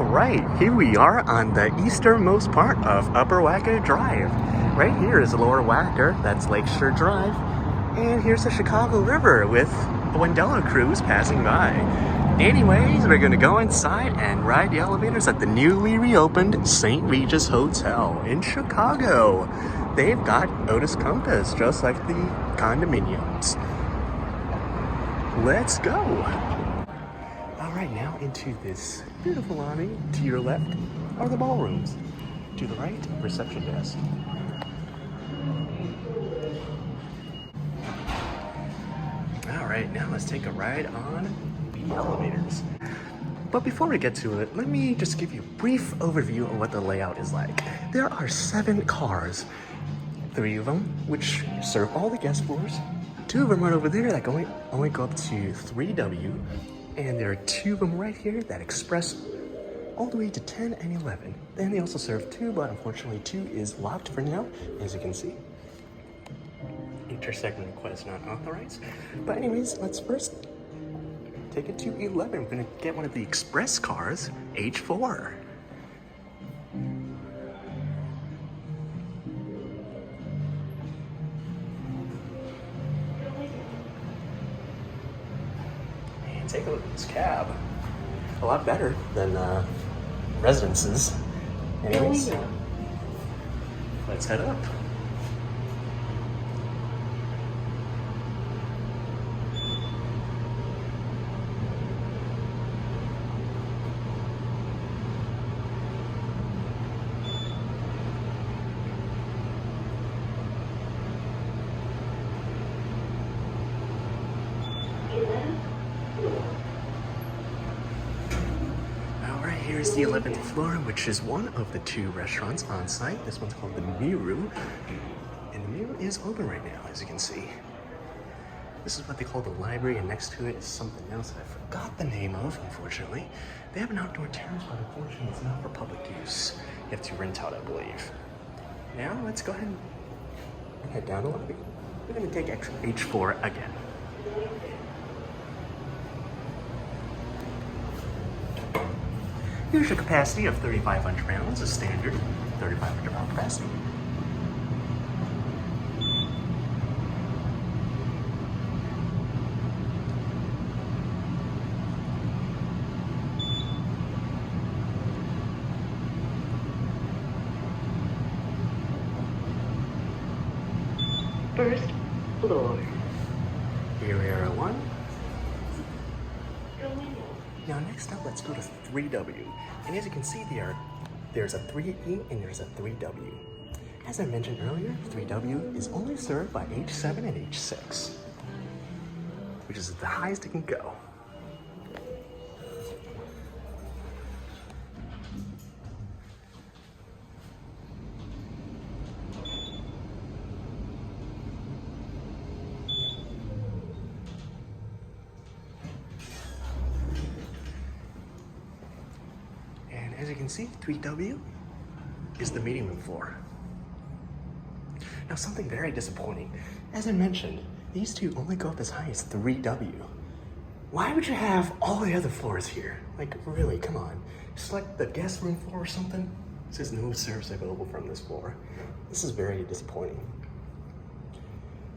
Alright, here we are on the easternmost part of Upper Wacker Drive. Right here is Lower Wacker, that's Lakeshore Drive. And here's the Chicago River with the Wendella cruise passing by. Anyways, we're gonna go inside and ride the elevators at the newly reopened St. Regis Hotel in Chicago. They've got Otis Compass, just like the condominiums. Let's go. All right, now into this beautiful lobby. To your left are the ballrooms. To the right, reception desk. All right, now let's take a ride on the elevators. But before we get to it, let me just give you a brief overview of what the layout is like. There are 7 cars, 3 of them which serve all the guest floors. 2 of them right over there that only go up to 3W. And there are 2 of them right here that express all the way to 10 and 11. Then they also serve 2, but unfortunately 2 is locked for now, as you can see. Inter-segment request not authorized. But anyways, let's first take it to 11. We're gonna get one of the express cars, H4. Take a look at this cab. A lot better than residences. Anyways, let's head up. Alright, here's the 11th floor, which is one of the 2 restaurants on site. This one's called the Miru, and the Miru is open right now, as you can see. This is what they call the library, and next to it is something else that I forgot the name of, unfortunately. They have an outdoor terrace, but unfortunately it's not for public use. You have to rent out, I believe. Now, let's go ahead and head down the lobby. We're going to take H4 again. Here's your capacity of 3,500 pounds, a standard 3,500 pound capacity. First floor. Here we are at 1. Now next up, let's go to 3W. And as you can see there's a 3E and there's a 3W. As I mentioned earlier, 3W is only served by H7 and H6, which is the highest it can go. As you can see, 3W is the meeting room floor. Now something very disappointing. As I mentioned, these 2 only go up as high as 3W. Why would you have all the other floors here? Like really, come on. Select the guest room floor or something. It says no service available from this floor. This is very disappointing.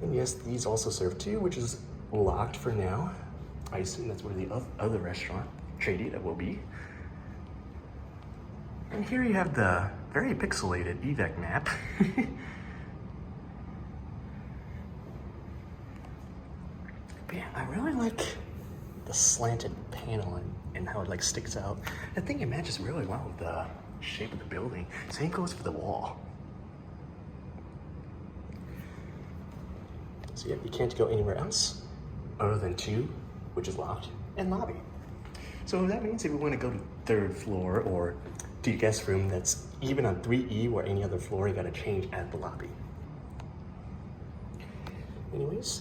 And yes, these also serve 2, which is locked for now. I assume that's where the other restaurant, Tradita, will be. And here you have the very pixelated evac map. But yeah, I really like the slanted panel and how it like sticks out. I think it matches really well with the shape of the building. Same goes for the wall. So yeah, you can't go anywhere else other than 2, which is locked, and lobby. So that means if we want to go to 3rd floor or to your guest room that's even on 3E or any other floor, you gotta change at the lobby. Anyways,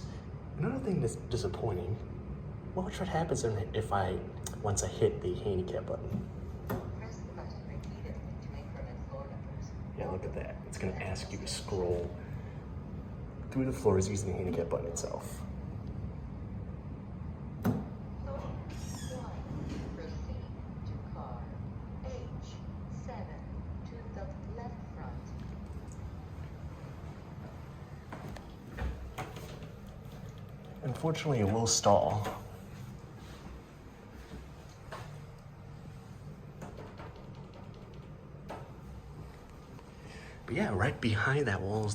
another thing that's disappointing, watch what happens once I hit the handicap button. Press the button repeatedly to increment floor numbers. Yeah, look at that. It's gonna ask you to scroll through the floors using the handicap button itself. Proceed to car 8. Unfortunately, it will stall. But yeah, right behind that wall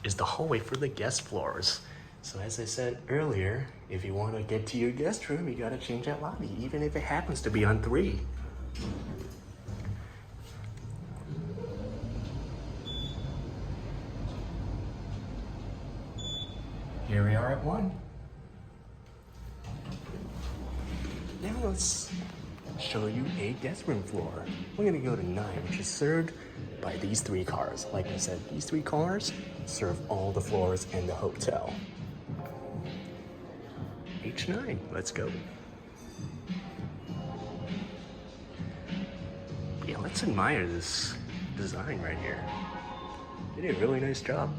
is the hallway for the guest floors. So as I said earlier, if you want to get to your guest room, you gotta change that lobby, even if it happens to be on 3. Here we are at 1. Now let's show you a guest room floor. We're gonna go to 9, which is served by these 3 cars. Like I said, these 3 cars serve all the floors in the hotel. H9, let's go. Yeah, let's admire this design right here. They did a really nice job.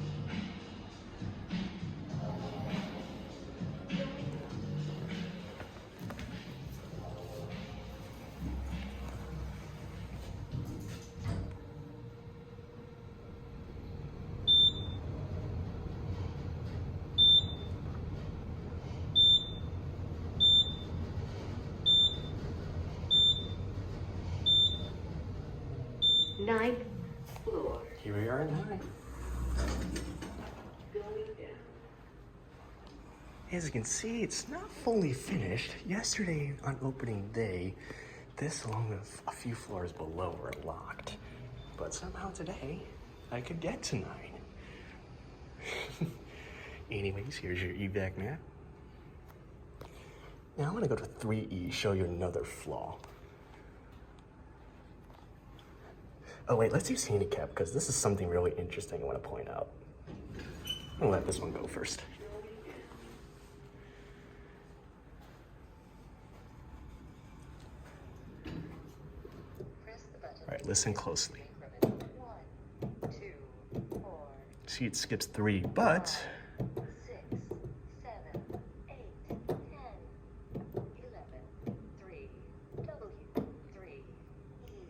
Ninth floor. Here we are at 9. Going down. As you can see, it's not fully finished. Yesterday on opening day, this along with a few floors below were locked. But somehow today, I could get to 9. Anyways, here's your evac map. Now I'm gonna go to 3E, show you another flaw. Oh wait, let's use handicap because this is something really interesting I want to point out. I'll let this one go first. Press the button. All right, listen closely. Increment 1, 2, 4, See, it skips 3, but 6, 7, 8, 10, 11, 3, W, 3,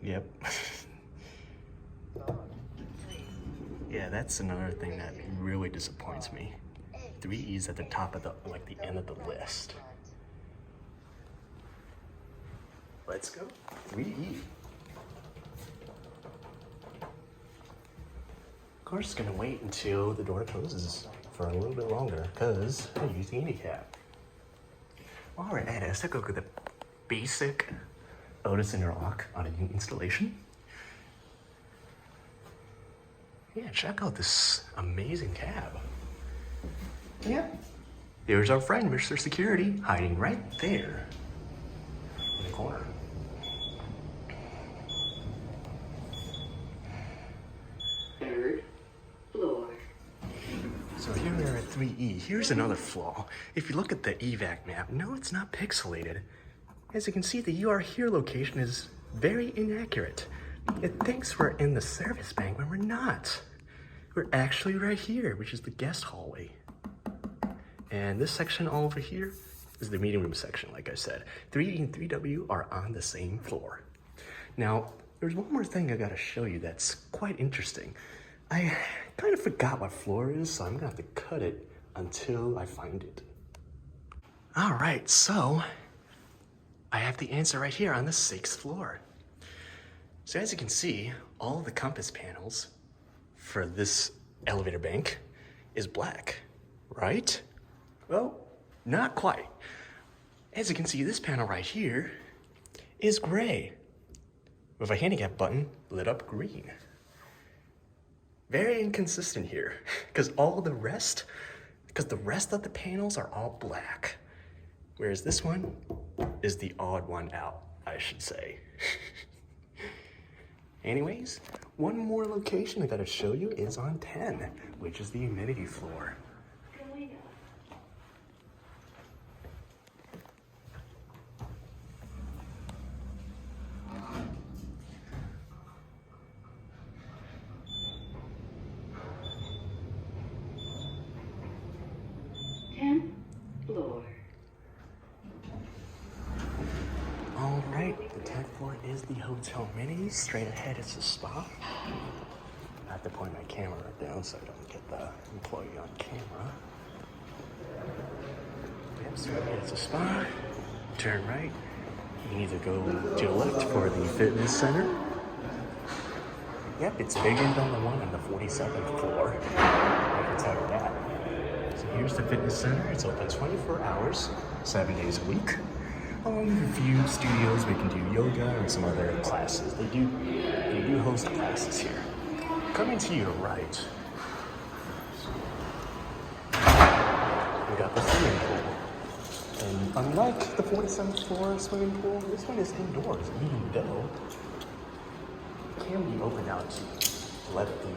E. yep. Yeah, that's another thing that really disappoints me. 3E's at the top of the end of the list. Let's go. 3E. Of course, gonna wait until the door closes for a little bit longer because I use the handicap. While we're at it, let's take a look at the basic Otis interlock on a new installation. Yeah, check out this amazing cab. Yeah. There's our friend, Mr. Security, hiding right there in the corner. Third floor. So here we are at 3E. Here's another flaw. If you look at the evac map, no, it's not pixelated. As you can see, the "You Are Here" location is very inaccurate. It thinks we're in the service bank when we're not. We're actually right here, which is the guest hallway. And this section all over here is the meeting room section, like I said. 3E and 3W are on the same floor. Now, there's one more thing I gotta show you that's quite interesting. I kind of forgot what floor it is, so I'm gonna have to cut it until I find it. All right, so I have the answer right here on the 6th floor. So as you can see, all of the compass panels for this elevator bank is black, right? Well, not quite. As you can see, this panel right here is gray with a handicap button lit up green. Very inconsistent here because the rest of the panels are all black. Whereas this one is the odd one out, I should say. Anyways, one more location I gotta show you is on 10, which is the amenity floor. Going up. 10th floor. All right, the 10th floor is the hotel amenities. Straight ahead is the spa. I have to point my camera down so I don't get the employee on camera. Yep, so it's a spa. Turn right. You can either go to the left for the fitness center. Yep, it's bigger than the one on the 47th floor. I can tell you that. So here's the fitness center. It's open 24 hours, 7 days a week. Along with a few studios we can do yoga and some other classes. They do host classes here. Coming to your right, we got the swimming pool. And unlike the 47th floor swimming pool, this one is indoors, even though it can be opened out to let the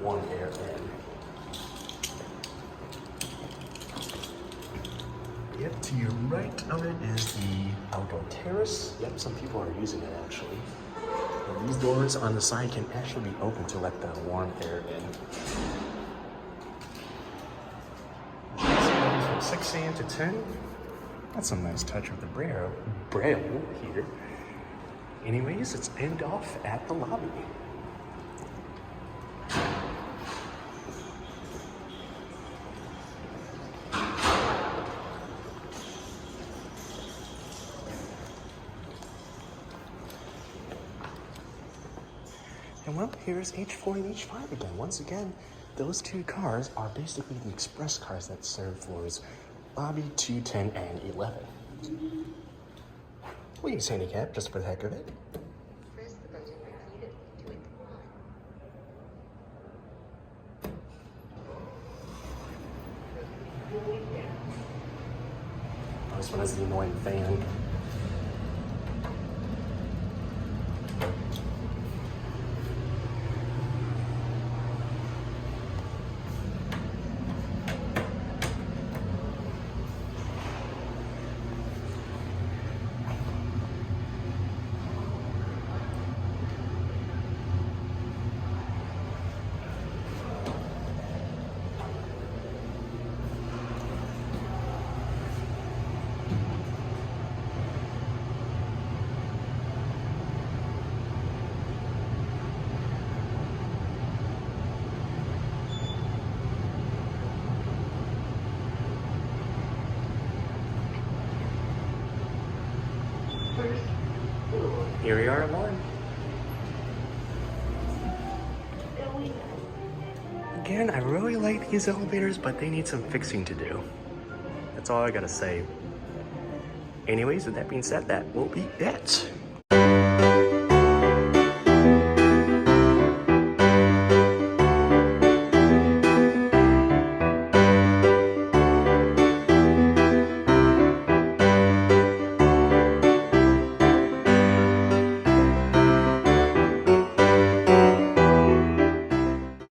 warm air in. Yep, to your right of it is the outdoor terrace. Yep, some people are using it actually. And these doors on the side can actually be opened to let the warm air in. From 6 a.m. to 10. That's a nice touch of the braille here. Anyways, let's end off at the lobby. And well, here's H4 and H5 again. Once again, those two cars are basically the express cars that serve floors lobby 2, 10, and 11. We'll use handicap just for the heck of it. Press the button repeatedly to incline. Oh, this one has the annoying fan. Here we are at 1. Again, I really like these elevators, but they need some fixing to do. That's all I gotta say. Anyways, with that being said, that will be it.